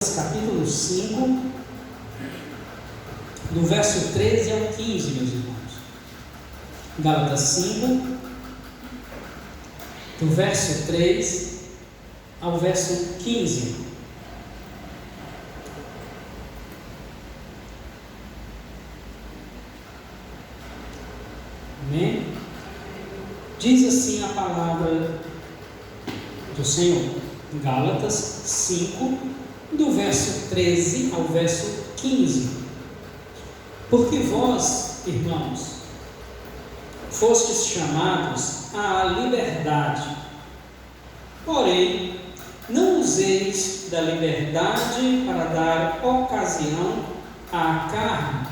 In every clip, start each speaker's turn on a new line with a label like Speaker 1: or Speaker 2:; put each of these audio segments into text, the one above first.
Speaker 1: Capítulo 5, do verso 13 ao 15, meus irmãos. Gálatas 5, do verso 3 ao verso 15. Amém? Diz assim a palavra do Senhor. Gálatas 5, do verso 13 ao verso 15. Porque vós, irmãos, fostes chamados à liberdade, porém, não useis da liberdade para dar ocasião à carne.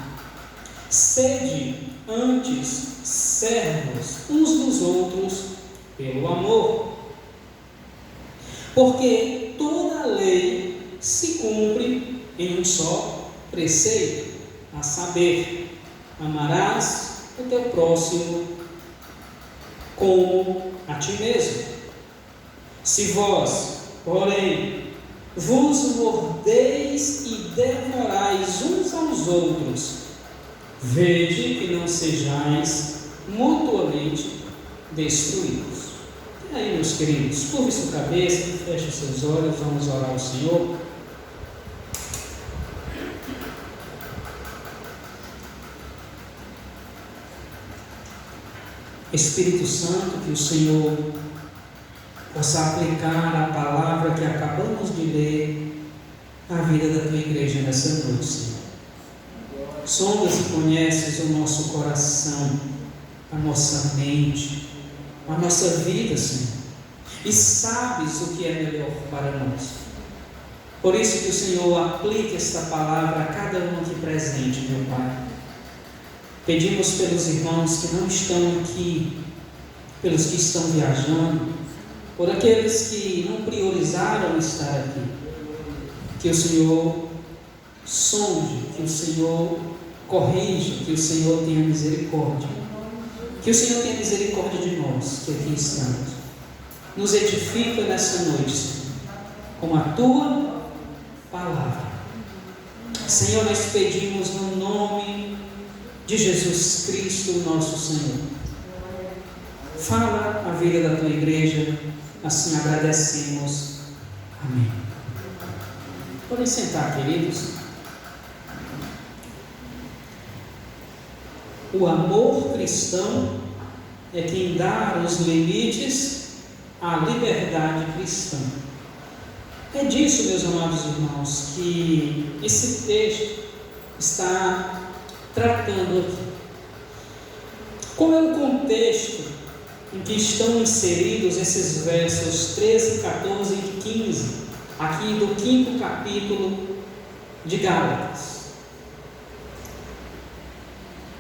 Speaker 1: Sede antes servos uns dos outros pelo amor. Porque toda a lei se cumpre em um só preceito, a saber, amarás o teu próximo como a ti mesmo. Se vós, porém, vos mordeis e devorais uns aos outros, vede que não sejais mutuamente destruídos. E aí, meus queridos, curve sua cabeça, feche seus olhos, vamos orar ao Senhor. Espírito Santo, que o Senhor possa aplicar a palavra que acabamos de ler à vida da tua igreja nessa noite, Senhor. Sondas e conheces o nosso coração, a nossa mente, a nossa vida, Senhor, e sabes o que é melhor para nós. Por isso que o Senhor aplique esta palavra a cada um aqui presente, meu Pai. Pedimos pelos irmãos que não estão aqui, pelos que estão viajando, por aqueles que não priorizaram estar aqui, que o Senhor sonde, que o Senhor corrija, que o Senhor tenha misericórdia, que o Senhor tenha misericórdia de nós, que aqui estamos. Nos edifica nessa noite, Senhor, com a Tua palavra. Senhor, nós pedimos no nome de Jesus Cristo, nosso Senhor. Fala a vida da Tua igreja, assim agradecemos. Amém. Podem sentar, queridos. O amor cristão é quem dá os limites à liberdade cristã. É disso, meus amados irmãos, que esse texto está tratando aqui. Qual é o contexto em que estão inseridos esses versos 13, 14 e 15, aqui do 5º capítulo de Gálatas?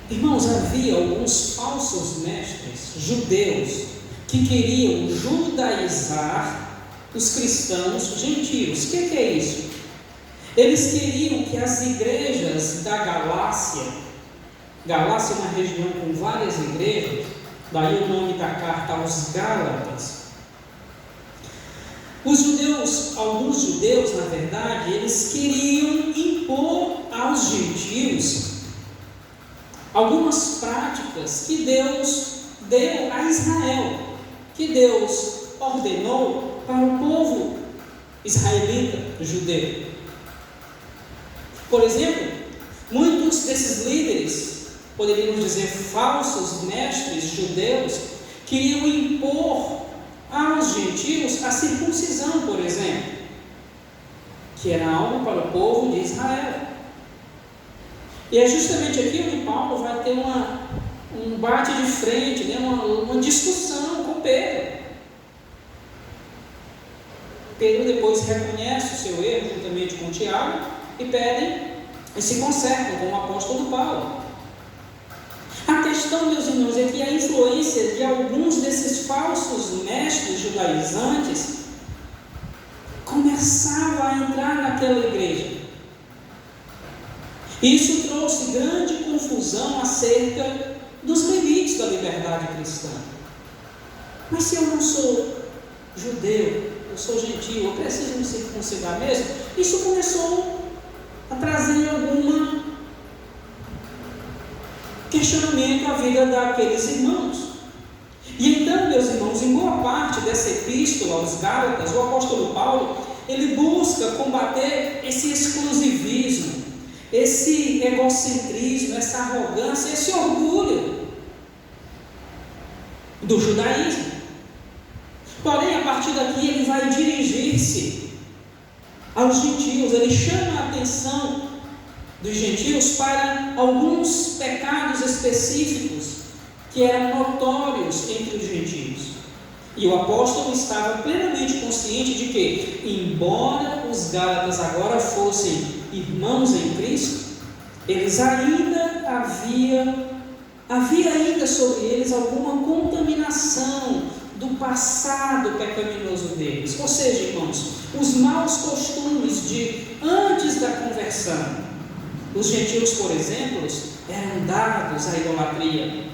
Speaker 1: Irmãos, havia alguns falsos mestres judeus que queriam judaizar os cristãos gentios. O que é isso? Eles queriam que as igrejas da Galácia é uma região com várias igrejas, daí o nome da carta aos Gálatas. Alguns judeus, na verdade, eles queriam impor aos gentios algumas práticas que Deus deu a Israel, que Deus ordenou para o povo israelita, judeu. Por exemplo, muitos desses líderes, poderíamos dizer falsos mestres judeus, queriam impor aos gentios a circuncisão, por exemplo, que era algo para o povo de Israel. E é justamente aqui onde Paulo vai ter um bate de frente, uma discussão com Pedro. Pedro depois reconhece o seu erro juntamente com Tiago e pedem e se consertam com o apóstolo Paulo. A questão, meus irmãos, é que a influência de alguns desses falsos mestres judaizantes começava a entrar naquela igreja. Isso trouxe grande confusão acerca dos limites da liberdade cristã. Mas se eu não sou judeu, eu sou gentil, eu preciso me circuncidar mesmo? Isso começou a trazer algum questionamento à vida daqueles irmãos. E então, meus irmãos, em boa parte dessa epístola aos Gálatas, o apóstolo Paulo, ele busca combater esse exclusivismo, esse egocentrismo, essa arrogância, esse orgulho do judaísmo. Porém, a partir daqui, ele vai dirigir-se aos gentios, ele chama a atenção dos gentios para alguns pecados específicos que eram notórios entre os gentios. E o apóstolo estava plenamente consciente de que, embora os Gálatas agora fossem irmãos em Cristo, eles ainda havia ainda sobre eles alguma contaminação do passado pecaminoso deles. Ou seja, irmãos, os maus costumes de antes da conversão. Os gentios, por exemplo, eram dados à idolatria.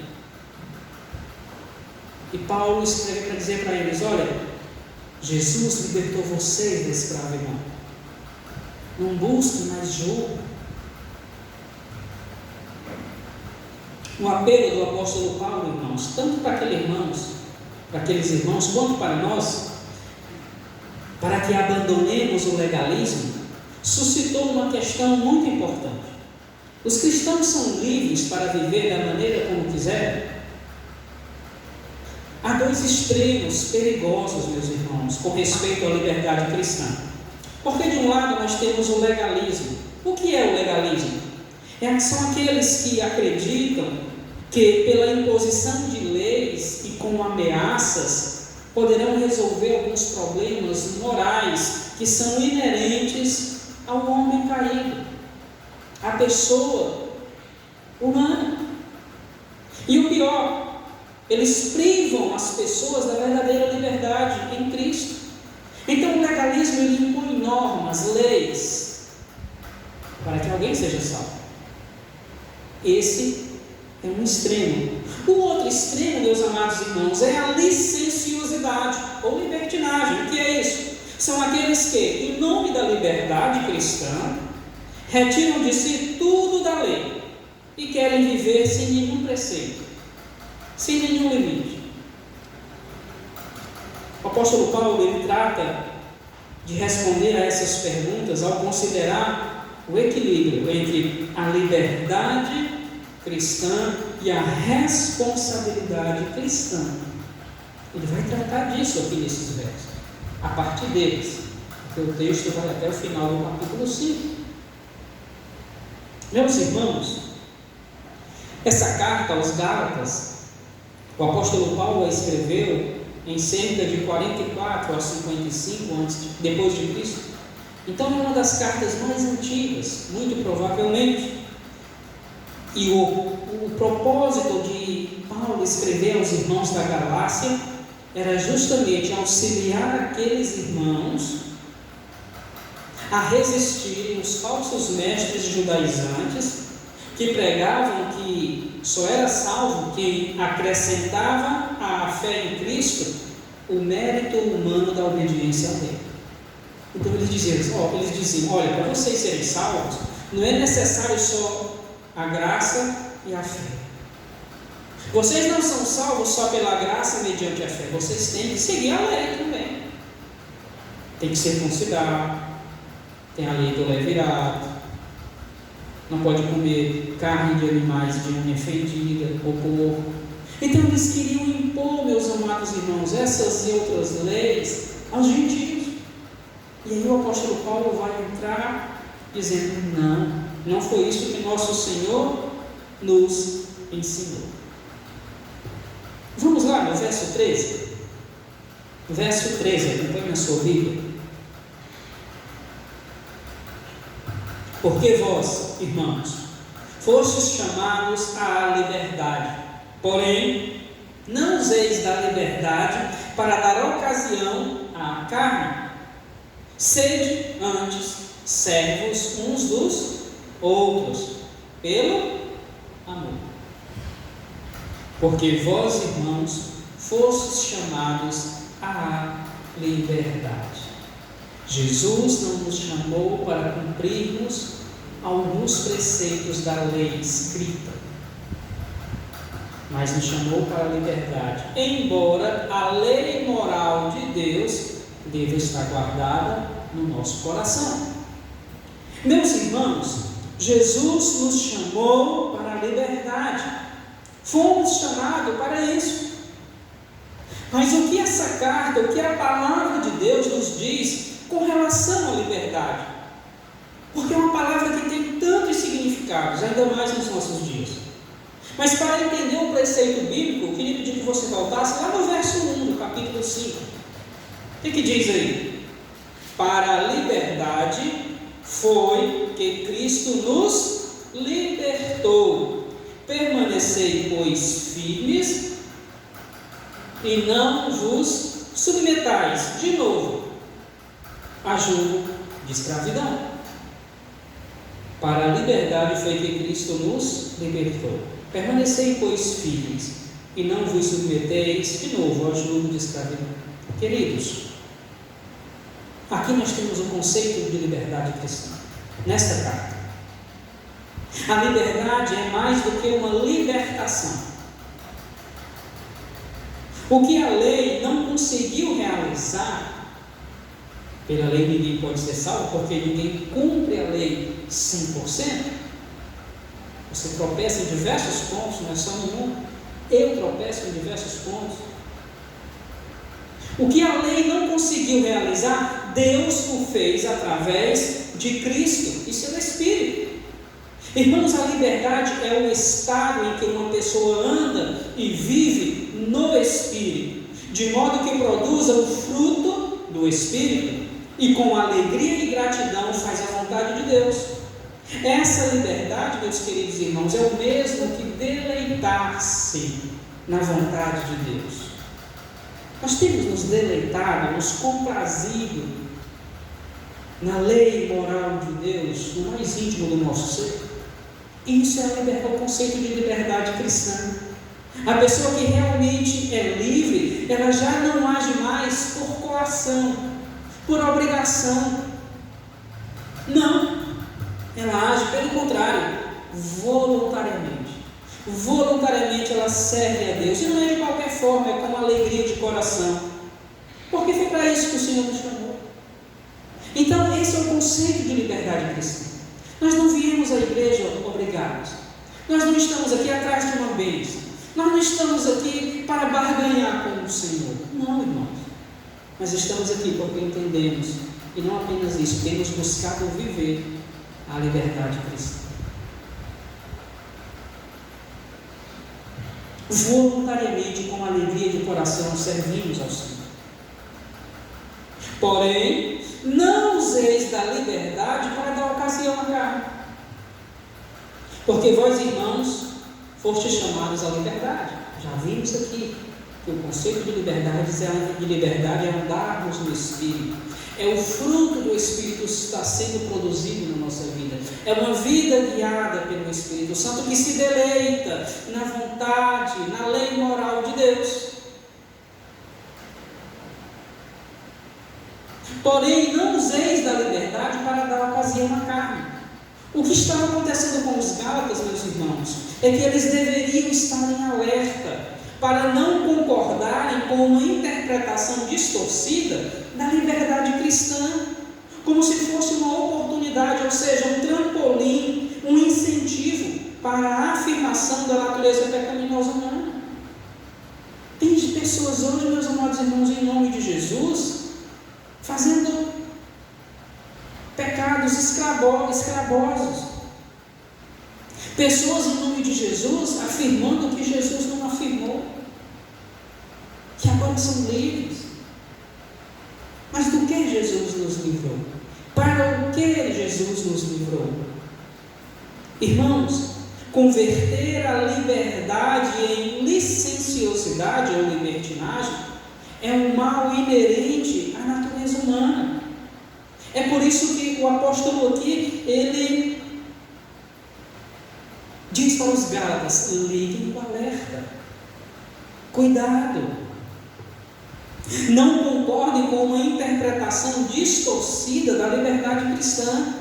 Speaker 1: E Paulo escreve para dizer para eles: olha, Jesus libertou vocês da escravidão. Não busquem mais jogo. O apelo do apóstolo Paulo, irmãos, tanto para aqueles irmãos, quanto para nós, para que abandonemos o legalismo, suscitou uma questão muito importante. Os cristãos são livres para viver da maneira como quiserem? Há dois extremos perigosos, meus irmãos, com respeito à liberdade cristã. Porque de um lado nós temos o legalismo. O que é o legalismo? São aqueles que acreditam que pela imposição de leis e com ameaças poderão resolver alguns problemas morais que são inerentes ao homem caído, à pessoa humana. E o pior, eles privam as pessoas da verdadeira liberdade em Cristo. Então o legalismo, ele impõe normas, leis, para que alguém seja salvo. Esse é um extremo. O outro extremo, meus amados irmãos, é a licenciosidade ou libertinagem. O que é isso? São aqueles que, em nome da liberdade cristã, retiram de si tudo da lei e querem viver sem nenhum preceito, sem nenhum limite. O apóstolo Paulo, ele trata de responder a essas perguntas ao considerar o equilíbrio entre a liberdade cristã e a responsabilidade cristã. Ele vai tratar disso aqui nesses versos, a partir deles, porque o texto vai até o final do capítulo 5. Meus irmãos, essa carta aos Gálatas, o apóstolo Paulo a escreveu em cerca de 44 a 55 depois de Cristo. Então é uma das cartas mais antigas, muito provavelmente. E o propósito de Paulo escrever aos irmãos da Galácia era justamente auxiliar aqueles irmãos a resistirem os falsos mestres judaizantes que pregavam que só era salvo quem acrescentava à fé em Cristo o mérito humano da obediência à lei. Então eles diziam, olha, para vocês serem salvos, não é necessário só a graça e a fé. Vocês não são salvos só pela graça mediante a fé, vocês têm que seguir a lei também. Tem que circuncidar, tem a lei do levirato, não pode comer carne de animais de unha fendida ou porco. Então eles queriam impor, meus amados irmãos, essas e outras leis aos gentios. E aí o apóstolo Paulo vai entrar dizendo, não foi isso que nosso Senhor nos ensinou. Vamos lá no verso 13. Verso 13, acompanhe na sua Bíblia. Porque vós, irmãos, fostes chamados à liberdade, porém, não useis da liberdade para dar ocasião à carne. Sede antes servos uns dos outros, pelo amor. Porque vós, irmãos, fostes chamados à liberdade. Jesus não nos chamou para cumprirmos alguns preceitos da lei escrita, mas nos chamou para a liberdade, embora a lei moral de Deus deva estar guardada no nosso coração. Meus irmãos, Jesus nos chamou para a liberdade, fomos chamados para isso. Mas o que essa carta, o que a palavra de Deus nos diz com relação à liberdade? Porque é uma palavra que tem tantos significados, ainda mais nos nossos dias. Mas para entender o preceito bíblico, eu queria pedir que você voltasse lá no verso 1 do capítulo 5. O que diz aí? Para a liberdade foi que Cristo nos libertou. Permanecei, pois, firmes e não vos submetais, de novo, a jugo de escravidão. Para a liberdade foi que Cristo nos libertou. Permanecei, pois, firmes e não vos submeteis, de novo, a jugo de escravidão. Queridos, aqui nós temos o conceito de liberdade cristã, nesta carta. A liberdade é mais do que uma libertação. O que a lei não conseguiu realizar, pela lei ninguém pode ser salvo, porque ninguém cumpre a lei 100%. Você tropeça em diversos pontos, não é só nenhum. Eu tropeço em diversos pontos. O que a lei não conseguiu realizar, Deus o fez através de Cristo e seu Espírito. Irmãos, a liberdade é o estado em que uma pessoa anda e vive no Espírito, de modo que produza o fruto do Espírito e com alegria e gratidão faz a vontade de Deus. Essa liberdade, meus queridos irmãos, é o mesmo que deleitar-se na vontade de Deus. Nós temos nos deleitado, nos comprazido na lei moral de Deus, no mais íntimo do nosso ser. Isso é o conceito de liberdade cristã. A pessoa que realmente é livre, ela já não age mais por coação, por obrigação. Não, ela age pelo contrário, voluntariamente. Voluntariamente ela serve a Deus, e não é de qualquer forma, é com alegria de coração, porque foi para isso que o Senhor nos chamou. Então esse é o conceito de liberdade cristã. Nós não viemos à igreja obrigados, nós não estamos aqui atrás de uma bênção, nós não estamos aqui para barganhar com o Senhor, não, irmãos. Nós estamos aqui porque entendemos, e não apenas isso, temos buscado viver a liberdade cristã. Voluntariamente, com alegria de coração, servimos ao Senhor. Porém, não useis da liberdade para dar ocasião à carne, porque vós, irmãos, fostes chamados à liberdade. Já vimos aqui que o conceito de liberdade é andarmos no Espírito. É o fruto do Espírito que está sendo produzido na nossa vida. É uma vida guiada pelo Espírito Santo que se deleita na vontade, na lei moral de Deus. Porém, não useis da liberdade para dar ocasião à carne. O que estava acontecendo com os Gálatas, meus irmãos, é que eles deveriam estar em alerta para não concordarem com uma interpretação distorcida da liberdade cristã, como se fosse uma oportunidade, ou seja, um trampolim, um incentivo para a afirmação da natureza pecaminosa humana. Tem pessoas hoje, meus amados irmãos, em nome de Jesus, fazendo pecados escrabosos. Pessoas em nome de Jesus afirmando que Jesus não afirmou, que agora são livres. Mas do que Jesus nos livrou? Para o que Jesus nos livrou? Irmãos, converter a liberdade em licenciosidade ou libertinagem é um mal inerente à natureza humana. É por isso que o apóstolo aqui, ele diz para os Gálatas: liguem o alerta, cuidado. Não concordem com uma interpretação distorcida da liberdade cristã.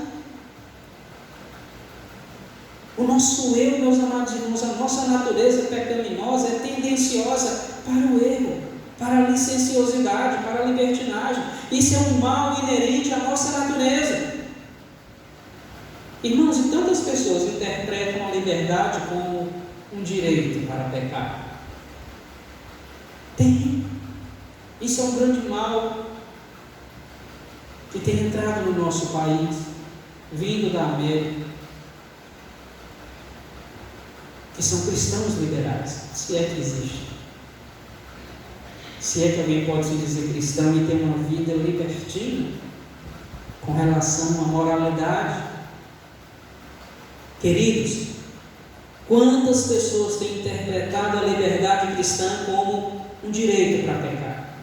Speaker 1: O nosso eu, meus amados irmãos, a nossa natureza pecaminosa é tendenciosa para o erro, para a licenciosidade, para a libertinagem. Isso é um mal inerente à nossa natureza. Irmãos, e tantas pessoas interpretam a liberdade como um direito para pecar. Tem. Isso é um grande mal que tem entrado no nosso país, vindo da América, que são cristãos liberais, se é que existe. Se é que alguém pode se dizer cristão e ter uma vida libertina com relação à moralidade. Queridos, quantas pessoas têm interpretado a liberdade cristã como um direito para pecar?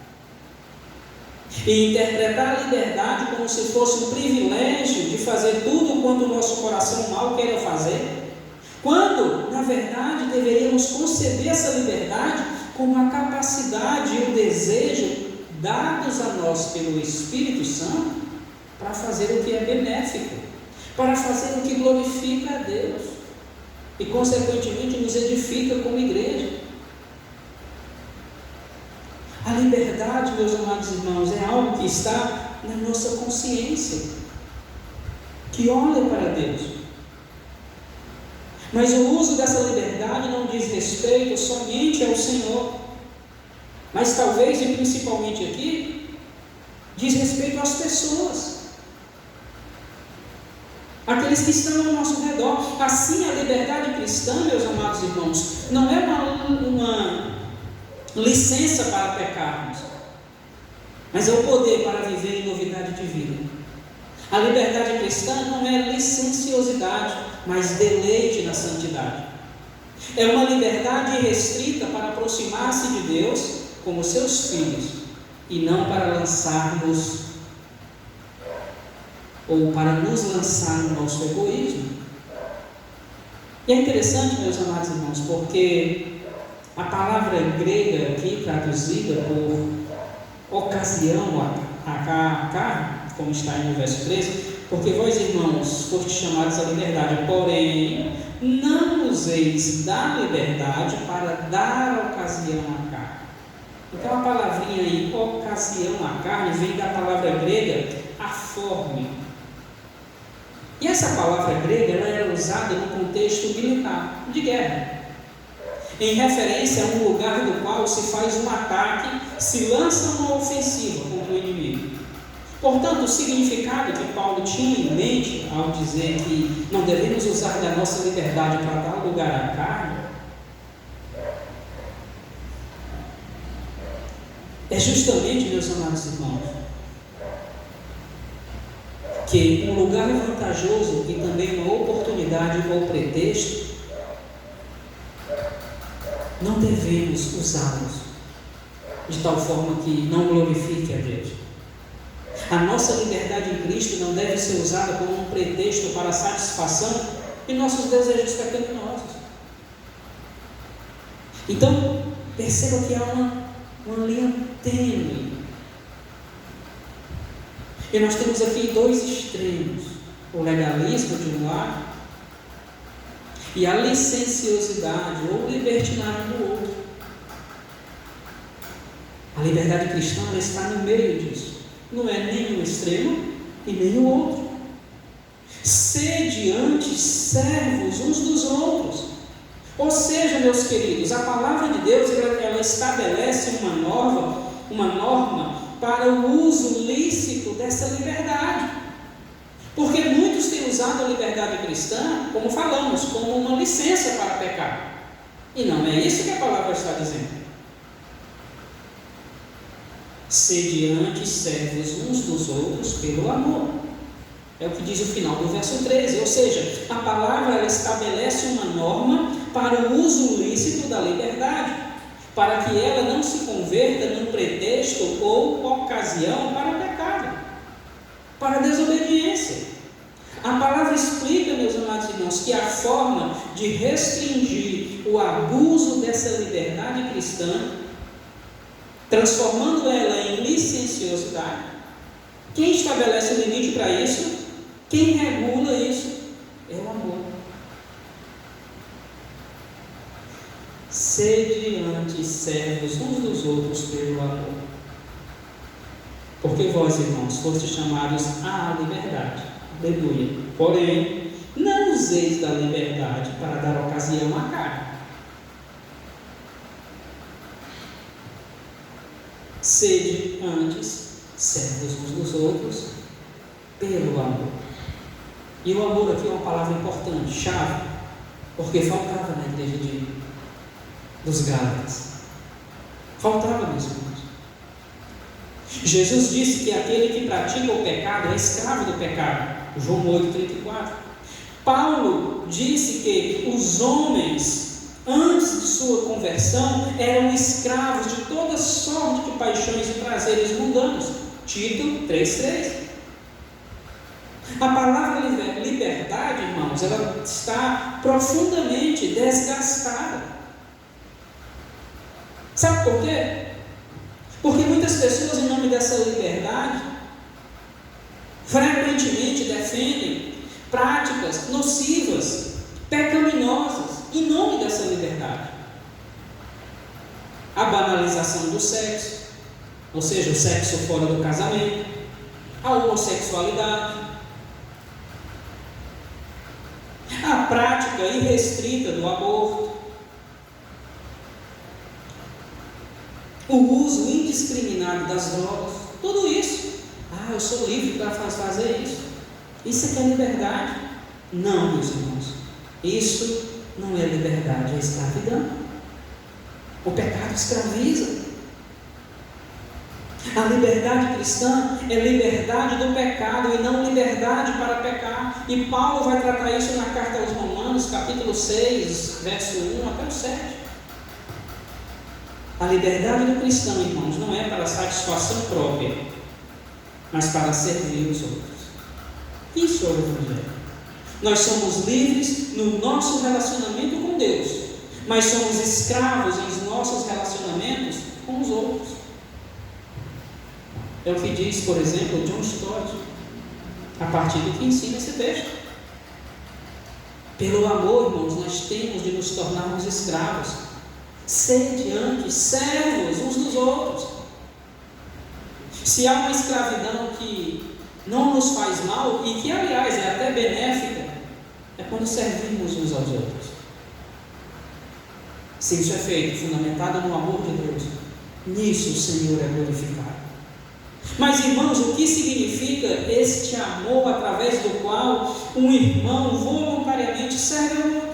Speaker 1: E interpretar a liberdade como se fosse um privilégio de fazer tudo quanto o nosso coração mal queira fazer, quando, na verdade, deveríamos conceber essa liberdade como a capacidade e o desejo dados a nós pelo Espírito Santo para fazer o que é benéfico, para fazer o que glorifica a Deus e, consequentemente, nos edifica como igreja. A liberdade, meus amados irmãos, é algo que está na nossa consciência, que olha para Deus. Mas o uso dessa liberdade não diz respeito somente ao Senhor, mas talvez e principalmente aqui, diz respeito às pessoas, aqueles que estão ao nosso redor. Assim, a liberdade cristã, meus amados irmãos, não é uma licença para pecarmos, mas é o poder para viver em novidade de vida. A liberdade cristã não é licenciosidade, mas deleite na santidade. É uma liberdade irrestrita para aproximar-se de Deus como seus filhos, e não para lançarmos ou para nos lançar no nosso egoísmo. E é interessante, meus amados irmãos, porque a palavra grega aqui traduzida por ocasião a carne, como está aí no verso 13, porque vós, irmãos, fostes chamados à liberdade, porém não useis da liberdade para dar ocasião à carne. Então a palavrinha aí, ocasião à carne, vem da palavra grega aforme. E essa palavra grega ela era usada no contexto militar, de guerra, em referência a um lugar do qual se faz um ataque, se lança uma ofensiva contra o inimigo. Portanto, o significado que Paulo tinha em mente ao dizer que não devemos usar da nossa liberdade para dar lugar à carne, é justamente, meus amados irmãos, que um lugar vantajoso e também uma oportunidade ou pretexto, não devemos usá-los de tal forma que não glorifique a Deus. A nossa liberdade em Cristo não deve ser usada como um pretexto para a satisfação de nossos desejos pecaminosos. Então, perceba que há uma linha tênue. E nós temos aqui dois extremos: o legalismo de um lado e a licenciosidade ou libertinagem do outro. A liberdade cristã está no meio disso. Não é nem um extremo e nem o outro. Sede antes servos uns dos outros. Ou seja, meus queridos, a palavra de Deus ela estabelece uma norma para o uso lícito dessa liberdade. Porque muitos têm usado a liberdade cristã, como falamos, como uma licença para pecar. E não é isso que a palavra está dizendo. Sede antes servos uns dos outros pelo amor. É o que diz o final do verso 13. Ou seja, a palavra ela estabelece uma norma para o uso lícito da liberdade, para que ela não se converta num pretexto ou ocasião para o pecado, para a desobediência. A palavra explica, meus amados irmãos, que a forma de restringir o abuso dessa liberdade cristã transformando ela em licenciosidade. Quem estabelece o limite para isso? Quem regula isso? É o amor. Sede antes servos uns dos outros pelo amor. Porque vós, irmãos, fostes chamados à liberdade. Aleluia. Porém, não useis da liberdade para dar ocasião à carne. Sede antes servos uns dos outros pelo amor. E o amor aqui é uma palavra importante, chave, porque faltava na igreja dos Gálatas. Faltava mesmo. Jesus disse que aquele que pratica o pecado é escravo do pecado. João 8,34. Paulo disse que os homens, antes de sua conversão, eram escravos de toda sorte de paixões e prazeres mundanos. Tito 3,3. A palavra liberdade, irmãos, ela está profundamente desgastada. Sabe por quê? Porque muitas pessoas, em nome dessa liberdade, frequentemente defendem práticas nocivas, pecaminosas, em nome dessa liberdade. A banalização do sexo, ou seja, o sexo fora do casamento, a homossexualidade, a prática irrestrita do aborto, o uso indiscriminado das drogas, tudo isso. Eu sou livre para fazer isso. Isso é que é liberdade? Não, meus irmãos. Isso não é liberdade, é escravidão. O pecado escraviza. A liberdade cristã é liberdade do pecado e não liberdade para pecar. E Paulo vai tratar isso na carta aos Romanos, capítulo 6, verso 1 até o 7. A liberdade do cristão, irmãos, não é para satisfação própria, mas para servir os outros. Isso é o Evangelho. Nós somos livres no nosso relacionamento com Deus, mas somos escravos nos nossos relacionamentos com os outros. É o que diz, por exemplo, John Stott, a partir do que ensina esse texto. Pelo amor, irmãos, nós temos de nos tornarmos escravos. Sede antes servos uns dos outros. Se há uma escravidão que não nos faz mal e que, aliás, é até benéfica, é quando servimos uns aos outros. Se isso é feito fundamentado no amor de Deus, nisso o Senhor é glorificado. Mas, irmãos, o que significa este amor através do qual um irmão voluntariamente serve ao outro?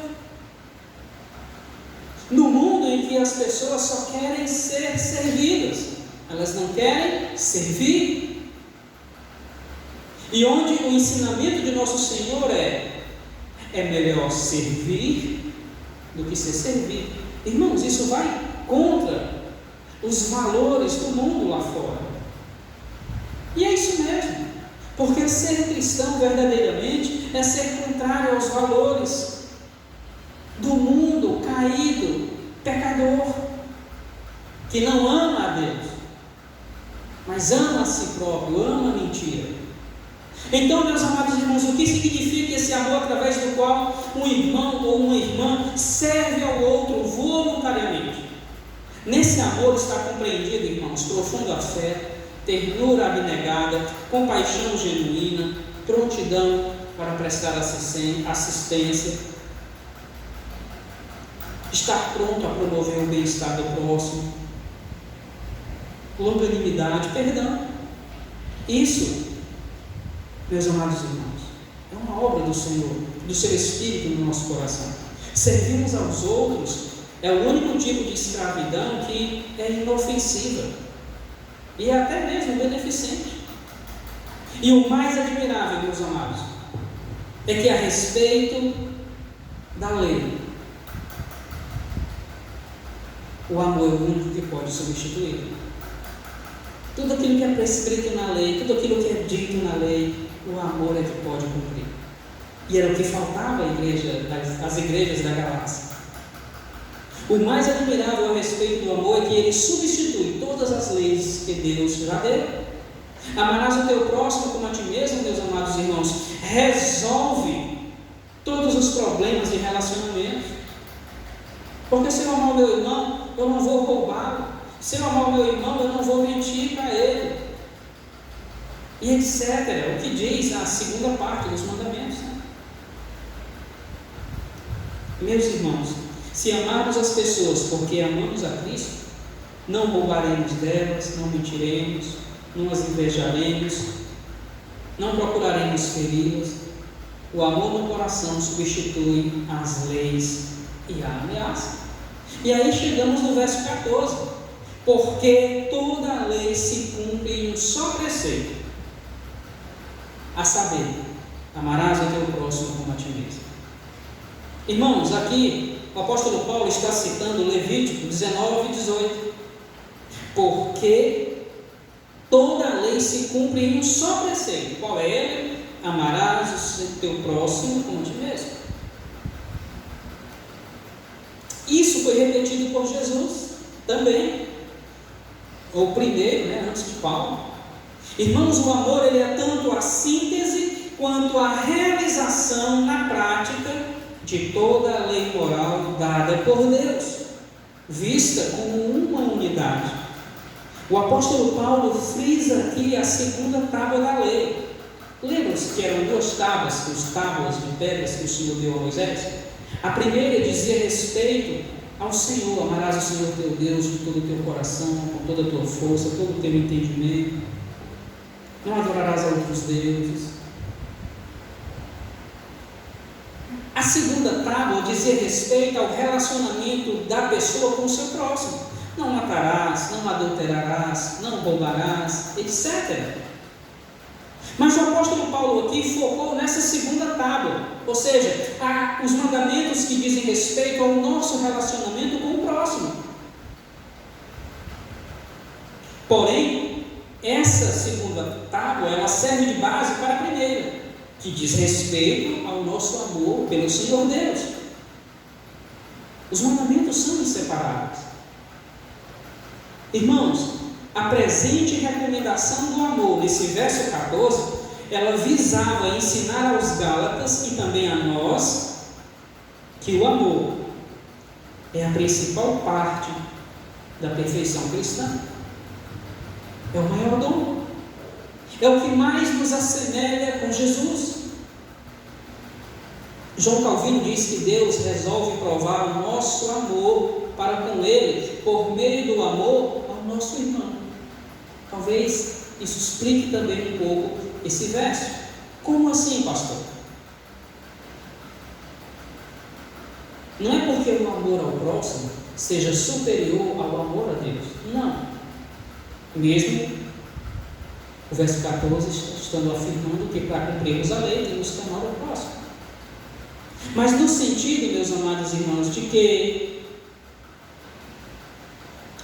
Speaker 1: No mundo em que as pessoas só querem ser servidas, elas não querem servir. E onde o ensinamento de nosso Senhor é melhor servir do que ser servido. Irmãos, isso vai contra os valores do mundo lá fora. E é isso mesmo, porque ser cristão verdadeiramente é ser contrário aos valores do mundo caído, pecador, que não ama a Deus, mas ama a si próprio, ama a mentira. Então, meus amados irmãos, o que significa esse amor através do qual um irmão ou uma irmã serve ao outro voluntariamente? Nesse amor está compreendido, irmãos, profunda fé, ternura abnegada, compaixão genuína, prontidão para prestar assistência, estar pronto a promover o bem-estar do próximo, longanimidade, perdão. Isso, meus amados irmãos, é uma obra do Senhor, do seu Espírito no nosso coração. Servirmos aos outros é o único tipo de escravidão que é inofensiva e é até mesmo beneficente. E o mais admirável, meus amados, é que a respeito da lei, o amor é o único que pode substituir. Tudo aquilo que é prescrito na lei, tudo aquilo que é dito na lei, o amor é que pode cumprir. E era o que faltava às igrejas da Galácia. O mais admirável a respeito do amor é que ele substitui todas as leis que Deus já deu. Amarás o teu próximo como a ti mesmo, meus amados irmãos, resolve todos os problemas de relacionamento. Porque se eu amar o meu irmão, eu não vou roubá-lo. Se eu amar o meu irmão, eu não vou mentir para ele. E etc. O que diz a segunda parte dos mandamentos. Meus irmãos, se amarmos as pessoas porque amamos a Cristo, não roubaremos delas, não mentiremos, não as invejaremos, não procuraremos feri-las. O amor no coração substitui as leis e a ameaça. E aí chegamos no verso 14. Porque toda a lei se cumpre em um só preceito, a saber, amarás o teu próximo como a ti mesmo. Irmãos, aqui o apóstolo Paulo está citando Levítico 19 e 18. Porque toda a lei se cumpre em um só preceito. Qual é ele? Amarás o teu próximo como a ti mesmo. Isso foi repetido por Jesus também. O primeiro, antes de Paulo. Irmãos, o amor ele é tanto a síntese quanto a realização na prática de toda a lei moral dada por Deus, vista como uma unidade. O apóstolo Paulo frisa aqui a segunda tábua da lei. Lembram-se que eram duas tábuas, as tábuas de pedras que o Senhor deu a Moisés? A primeira dizia respeito ao Senhor: amarás o Senhor teu Deus de todo o teu coração, com toda a tua força, todo o teu entendimento. Não adorarás a outros deuses. A segunda tábua dizia respeito ao relacionamento da pessoa com o seu próximo. Não matarás, não adulterarás, não roubarás, etc. Mas o apóstolo Paulo aqui focou nessa segunda tábua, ou seja, os mandamentos que dizem respeito ao nosso relacionamento com o próximo. Porém, essa segunda tábua, ela serve de base para a primeira, que diz respeito ao nosso amor pelo Senhor Deus. Os mandamentos são inseparáveis. Irmãos, a presente recomendação do amor, nesse verso 14, ela visava ensinar aos Gálatas e também a nós que o amor é a principal parte da perfeição cristã. É o maior dom. É o que mais nos assemelha com Jesus. João Calvino diz que Deus resolve provar o nosso amor para com Ele por meio do amor ao nosso irmão. Talvez isso explique também um pouco esse verso. Como assim, pastor? Não é porque o amor ao próximo seja superior ao amor a Deus. Não. Mesmo o verso 14 estando afirmando que para cumprirmos a lei temos que amar o próximo. Mas no sentido, meus amados irmãos, de que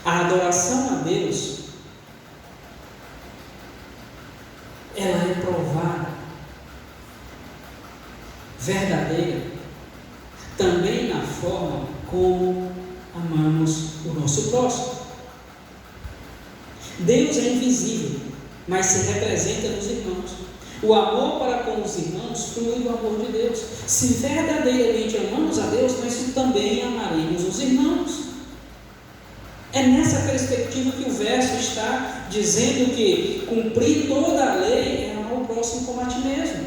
Speaker 1: a adoração a Deus ela é provada, verdadeira, também na forma como amamos o nosso próximo. Deus é invisível, mas se representa nos irmãos. O amor para com os irmãos flui do amor de Deus. Se verdadeiramente amamos a Deus, nós também amaremos os irmãos. É nessa perspectiva que o verso está dizendo que cumprir toda a lei é amar o próximo como a ti mesmo.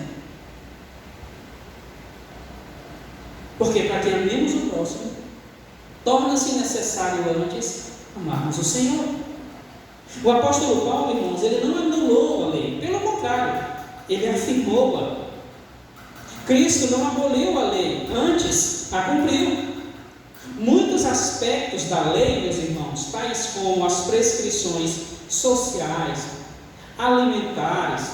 Speaker 1: Porque para que amemos o próximo, torna-se necessário antes amarmos o Senhor. O apóstolo Paulo, irmãos, ele não anulou a lei, pelo contrário, ele afirmou-a. Cristo não aboliu a lei, antes a cumpriu. Muitos aspectos da lei, meus irmãos, tais como as prescrições sociais, alimentares,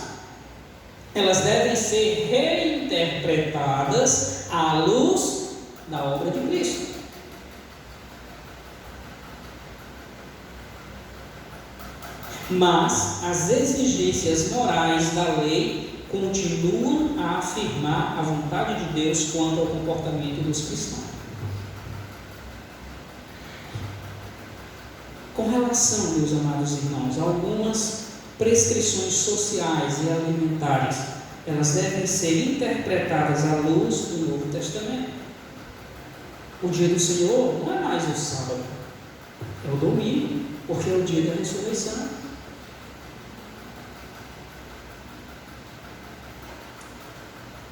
Speaker 1: elas devem ser reinterpretadas à luz da obra de Cristo. Mas as exigências morais da lei continuam a afirmar a vontade de Deus quanto ao comportamento dos cristãos. coração, meus amados irmãos, algumas prescrições sociais e alimentares, elas devem ser interpretadas à luz do Novo Testamento. O dia do Senhor não é mais o sábado, é o domingo, porque é o dia da ressurreição.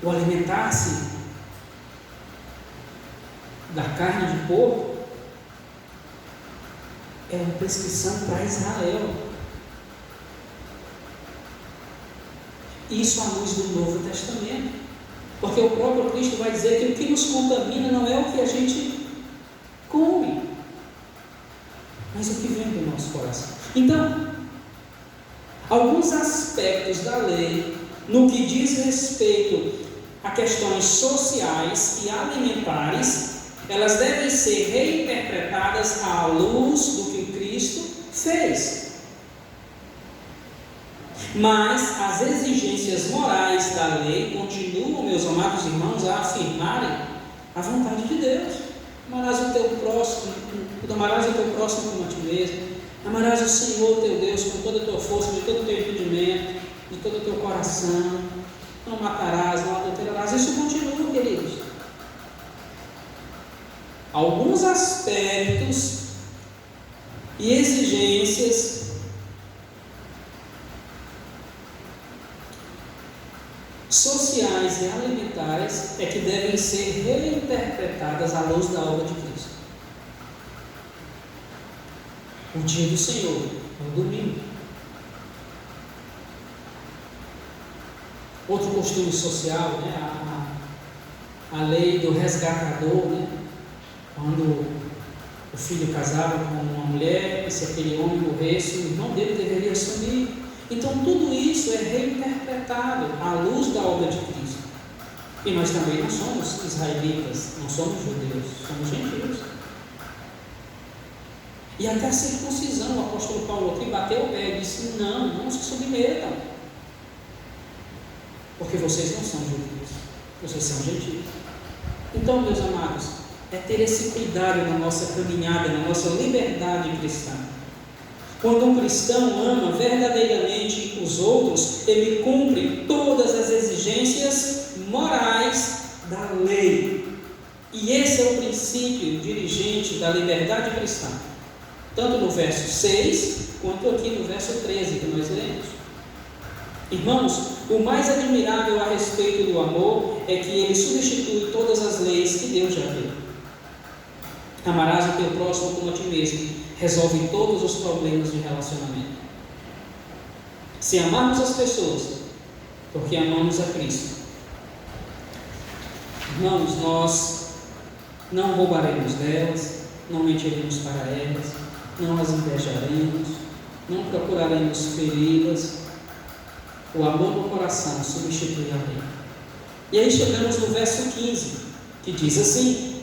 Speaker 1: O alimentar-se da carne de porco é uma prescrição para Israel. Isso à luz do Novo Testamento. Porque o próprio Cristo vai dizer que o que nos contamina não é o que a gente come, mas o que vem do nosso coração. Então, alguns aspectos da lei, no que diz respeito a questões sociais e alimentares, elas devem ser reinterpretadas à luz do que Cristo fez. Mas as exigências morais da lei continuam, meus amados irmãos, a afirmarem a vontade de Deus. Amarás o teu próximo como a ti mesmo. Amarás o Senhor teu Deus com toda a tua força, de todo o teu entendimento, de todo o teu coração. Não matarás, não adulterarás. Isso continua, queridos. Alguns aspectos e exigências sociais e alimentares é que devem ser reinterpretadas à luz da obra de Cristo. O dia do Senhor é o domingo. Outro costume social, a lei do resgatador, quando o filho casava com uma mulher, e se aquele homem morresse, o irmão dele deveria assumir. Então tudo isso é reinterpretado à luz da obra de Cristo. E nós também não somos israelitas, não somos judeus, somos gentios. E até a circuncisão, o apóstolo Paulo aqui bateu o pé e disse: não se submetam, porque vocês não são judeus, vocês são gentios. Então, meus amados, é ter esse cuidado na nossa caminhada, na nossa liberdade cristã. Quando um cristão ama verdadeiramente os outros, ele cumpre todas as exigências morais da lei. E esse é o princípio dirigente da liberdade cristã, tanto no verso 6, quanto aqui no verso 13 que nós lemos. Irmãos, o mais admirável a respeito do amor é que ele substitui todas as leis que Deus já deu. Amarás o teu próximo como a ti mesmo, resolve todos os problemas de relacionamento. Se amarmos as pessoas, porque amamos a Cristo, irmãos, nós não roubaremos delas, não mentiremos para elas, não as invejaremos, não procuraremos feri-las. O amor no coração substitui a lei. E aí chegamos no verso 15, que diz assim: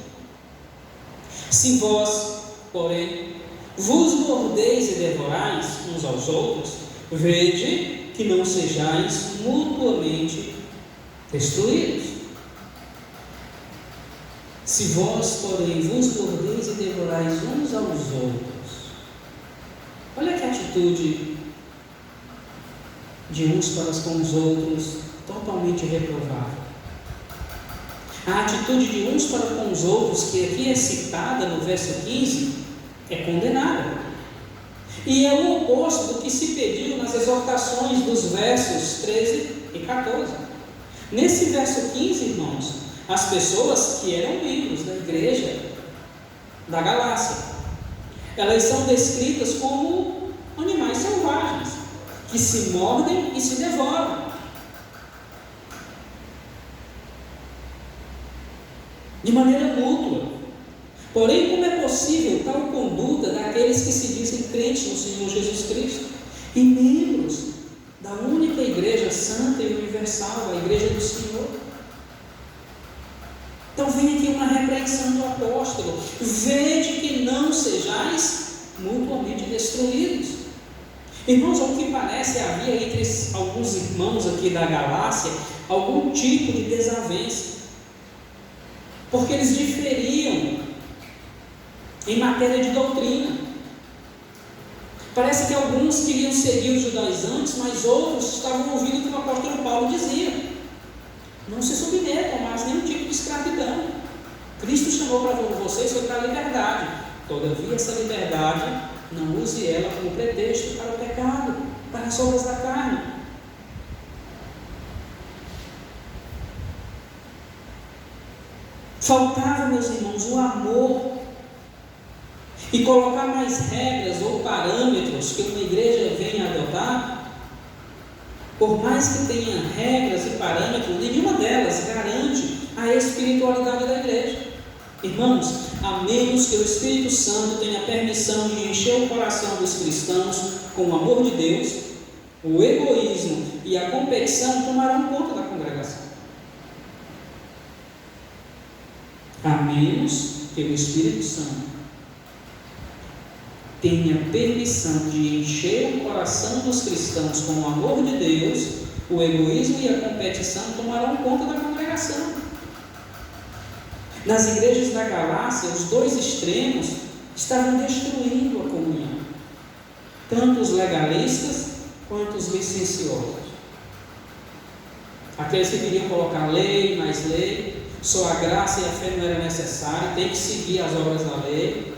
Speaker 1: se vós, porém, vos mordeis e devorais uns aos outros, vede que não sejais mutuamente destruídos. Se vós, porém, vos mordeis e devorais uns aos outros. Olha que atitude de uns para com os outros totalmente reprovável. A atitude de uns para com os outros, que aqui é citada no verso 15, é condenada. E é o oposto do que se pediu nas exortações dos versos 13 e 14. Nesse verso 15, irmãos, as pessoas que eram membros da igreja da Galácia, elas são descritas como animais selvagens, que se mordem e se devoram. De maneira mútua. Porém, como é possível tal conduta daqueles que se dizem crentes no Senhor Jesus Cristo e membros da única igreja santa e universal, a igreja do Senhor? Então vem aqui uma repreensão do apóstolo: vede que não sejais mutuamente destruídos. Irmãos, ao que parece, havia entre alguns irmãos aqui da Galácia algum tipo de desavença, porque eles diferiam em matéria de doutrina. Parece que alguns queriam seguir os judaizantes, mas outros estavam ouvindo o que o apóstolo Paulo dizia: não se submetam mais a nenhum tipo de escravidão. Cristo chamou para vocês sobre a liberdade. Todavia, essa liberdade, não use ela como pretexto para o pecado, para as obras da carne. Faltava, meus irmãos, o amor. E colocar mais regras ou parâmetros que uma igreja venha adotar, por mais que tenha regras e parâmetros, nenhuma delas garante a espiritualidade da igreja. Irmãos, a menos que o Espírito Santo tenha permissão de encher o coração dos cristãos com o amor de Deus, o egoísmo e a competição tomarão conta da congregação. A menos que o Espírito Santo tenha permissão de encher o coração dos cristãos com o amor de Deus, o egoísmo e a competição tomarão conta da congregação. Nas igrejas da Galácia, os dois extremos estavam destruindo a comunhão, tanto os legalistas quanto os licenciosos. Aqueles que queriam colocar lei, mais lei, só a graça e a fé não era necessário, tem que seguir as obras da lei.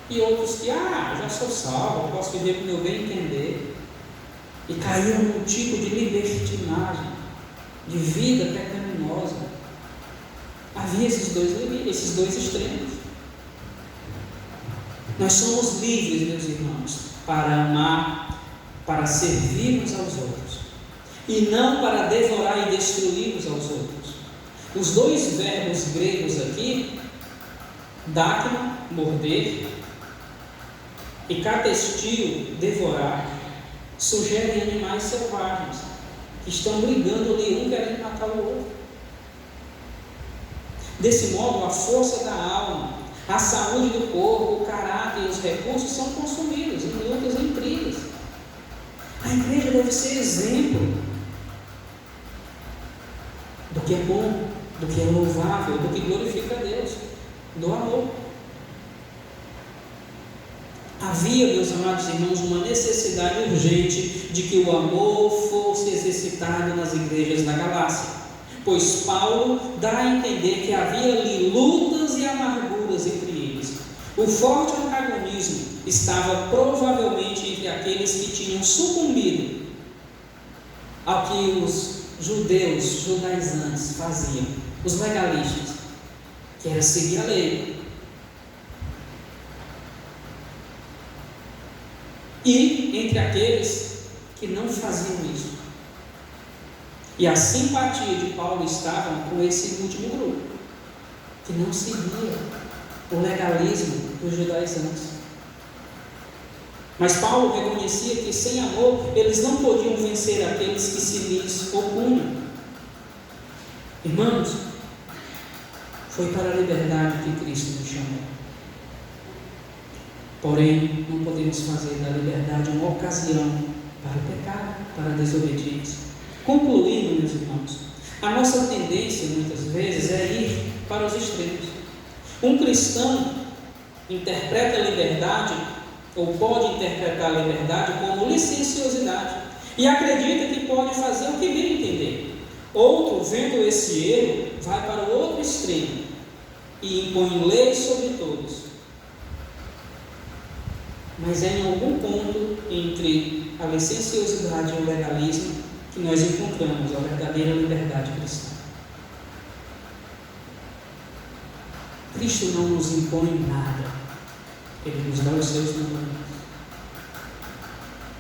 Speaker 1: E outros que, já sou salvo, posso viver com o meu bem entender. E caíram num tipo de libertinagem, de vida pecaminosa. Havia esses dois extremos. Nós somos livres, meus irmãos, para amar, para servirmos aos outros, e não para devorar e destruir uns aos outros. Os dois verbos gregos aqui, dákno, morder, e katestio, devorar, sugerem animais selvagens que estão brigando ali, um querendo matar o outro. Desse modo, a força da alma, a saúde do corpo, o caráter e os recursos são consumidos em lutas e intrigas. A igreja deve ser exemplo do que é bom, do que é louvável, do que glorifica a Deus, do amor. Havia, meus amados irmãos, uma necessidade urgente de que o amor fosse exercitado nas igrejas da Galácia, pois Paulo dá a entender que havia ali lutas e amarguras entre eles. O forte antagonismo estava provavelmente entre aqueles que tinham sucumbido ao que os judaizantes faziam, os legalistas, que era seguir a lei. E entre aqueles que não faziam isso. E a simpatia de Paulo estava com esse último grupo, que não seguia o legalismo dos judaizantes. Mas Paulo reconhecia que sem amor eles não podiam vencer aqueles que se lhes opunham. Irmãos, foi para a liberdade que Cristo nos chamou. Porém, não podemos fazer da liberdade uma ocasião para o pecado, para a desobediência. Concluindo, meus irmãos, a nossa tendência muitas vezes é ir para os extremos. Um cristão interpreta a liberdade, ou pode interpretar a liberdade como licenciosidade, e acredita que pode fazer o que bem entender. Outro, vendo esse erro, vai para o outro extremo e impõe leis sobre todos. Mas é em algum ponto entre a licenciosidade e o legalismo que nós encontramos a verdadeira liberdade cristã. Cristo não nos impõe nada, Ele nos dá os seus mandamentos.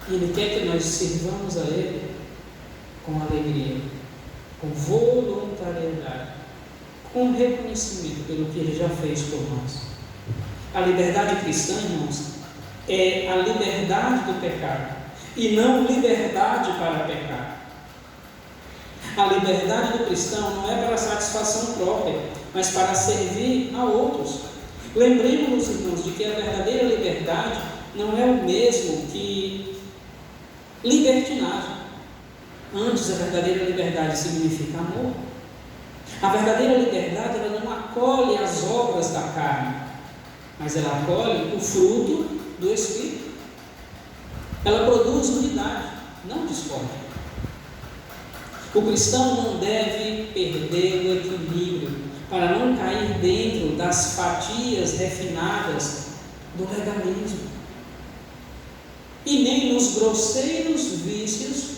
Speaker 1: E Ele quer que nós sirvamos a Ele com alegria, com voluntariedade, com reconhecimento pelo que Ele já fez por nós. A liberdade cristã, irmãos, é a liberdade do pecado e não liberdade para pecar. A liberdade do cristão não é para satisfação própria, mas para servir a outros. Lembremos-nos, irmãos, de que a verdadeira liberdade não é o mesmo que libertinagem. Antes, a verdadeira liberdade significa amor. A verdadeira liberdade, ela não acolhe as obras da carne, mas ela acolhe o fruto do Espírito. Ela produz unidade, não discórdia. O cristão não deve perder o equilíbrio para não cair dentro das fatias refinadas do legalismo e nem nos grosseiros vícios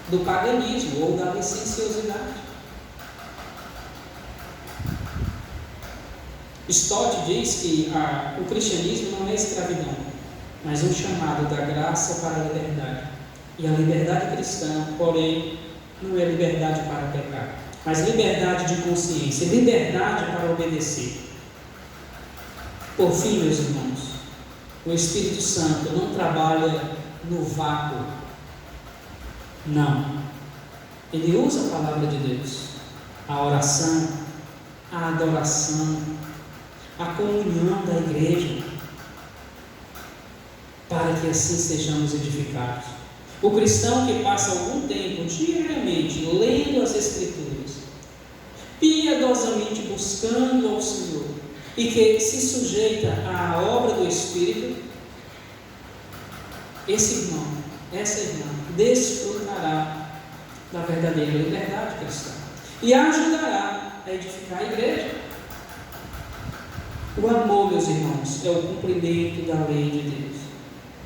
Speaker 1: do paganismo ou da licenciosidade. Stott diz que o cristianismo não é escravidão, mas um chamado da graça para a liberdade. E a liberdade cristã, porém, não é liberdade para pecar, mas liberdade de consciência, liberdade para obedecer. Por fim, meus irmãos, o Espírito Santo não trabalha no vácuo. Não. Ele usa a palavra de Deus, a oração, a adoração, a comunhão da igreja, para que assim sejamos edificados. O cristão que passa algum tempo diariamente lendo as Escrituras, piedosamente buscando ao Senhor, e que se sujeita à obra do Espírito, esse irmão, essa irmã, desfrutará da verdadeira liberdade cristã e ajudará a edificar a igreja. O amor, meus irmãos, é o cumprimento da lei de Deus.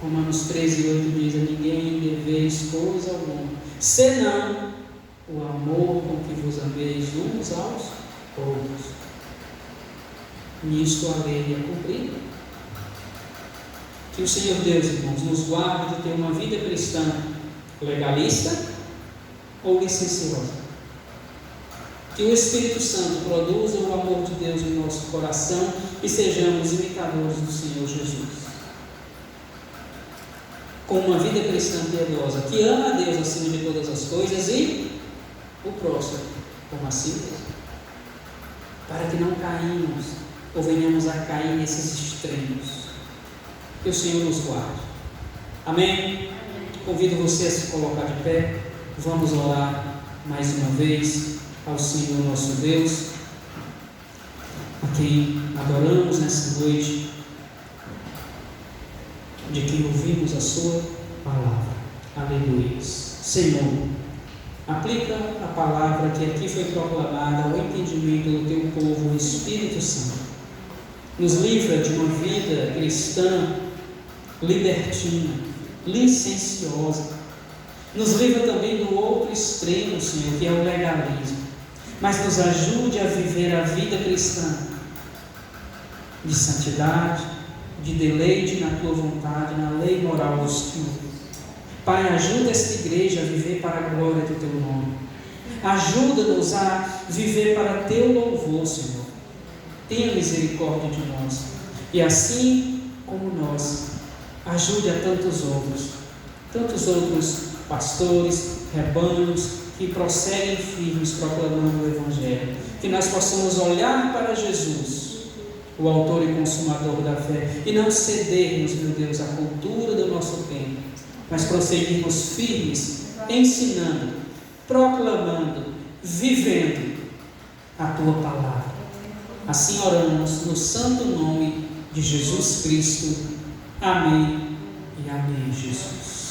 Speaker 1: Romanos 13:8 diz: a ninguém deveis coisa alguma, senão o amor com que vos ameis uns aos outros. Nisto a lei é cumprida. Que o Senhor Deus, irmãos, nos guarde de ter uma vida cristã legalista ou licenciosa. Que o Espírito Santo produza o amor de Deus em nosso coração e sejamos imitadores do Senhor Jesus. Com uma vida cristã piedosa, que ama a Deus acima de todas as coisas e o próximo como a si mesmo. Para que não caímos ou venhamos a cair nesses extremos. Que o Senhor nos guarde. Amém? Convido você a se colocar de pé. Vamos orar mais uma vez ao Senhor nosso Deus, a quem adoramos nessa noite, de quem ouvimos a sua palavra. Aleluia. Senhor, aplica a palavra que aqui foi proclamada ao entendimento do teu povo, o Espírito Santo. Nos livra de uma vida cristã libertina, licenciosa. Nos livra também do outro extremo, Senhor, que é o legalismo. Mas nos ajude a viver a vida cristã de santidade, de deleite na tua vontade, na lei moral do Senhor. Pai, ajuda esta igreja a viver para a glória do teu nome. Ajuda-nos a viver para teu louvor, Senhor. Tenha misericórdia de nós. E assim como nós, ajude a tantos outros pastores, rebanhos, que prosseguem firmes proclamando o Evangelho. Que nós possamos olhar para Jesus, o autor e consumador da fé, e não cedermos, meu Deus, à cultura do nosso tempo, mas prosseguirmos firmes, ensinando, proclamando, vivendo a Tua palavra. Assim oramos no santo nome de Jesus Cristo. Amém e amém, Jesus.